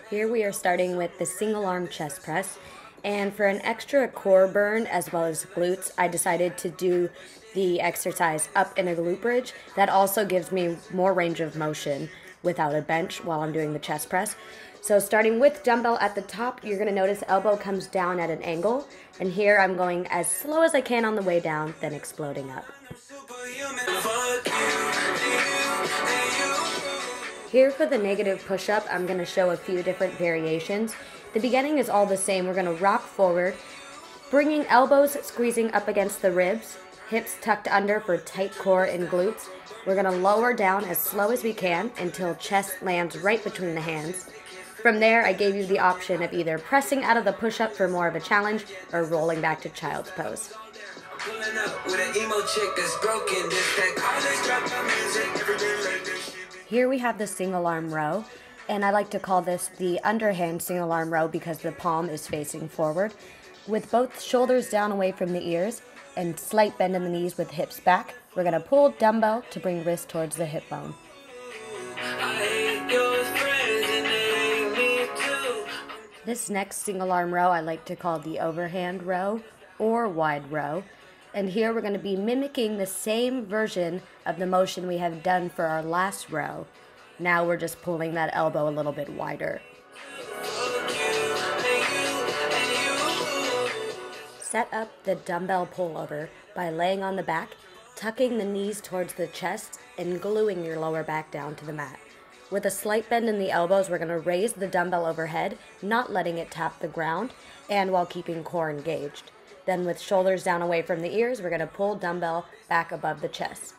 Here we are starting with the single arm chest press, and for an extra core burn as well as glutes, I decided to do the exercise up in a glute bridge. That also gives me more range of motion without a bench while I'm doing the chest press. So starting with dumbbell at the top, you're going to notice elbow comes down at an angle, and here I'm going as slow as I can on the way down, then exploding up. Here for the negative push-up, I'm going to show a few different variations. The beginning is all the same. We're going to rock forward, bringing elbows squeezing up against the ribs, hips tucked under for tight core and glutes. We're going to lower down as slow as we can until chest lands right between the hands. From there, I gave you the option of either pressing out of the push-up for more of a challenge or rolling back to child's pose. Here we have the single arm row, and I like to call this the underhand single arm row because the palm is facing forward. With both shoulders down away from the ears and slight bend in the knees with hips back, we're going to pull dumbbell to bring wrist towards the hip bone. This next single arm row I like to call the overhand row or wide row. And here we're going to be mimicking the same version of the motion we have done for our last row. Now we're just pulling that elbow a little bit wider. Set up the dumbbell pullover by laying on the back, tucking the knees towards the chest, and gluing your lower back down to the mat. With a slight bend in the elbows, we're going to raise the dumbbell overhead, not letting it tap the ground, and while keeping core engaged. Then with shoulders down away from the ears, we're going to pull dumbbell back above the chest.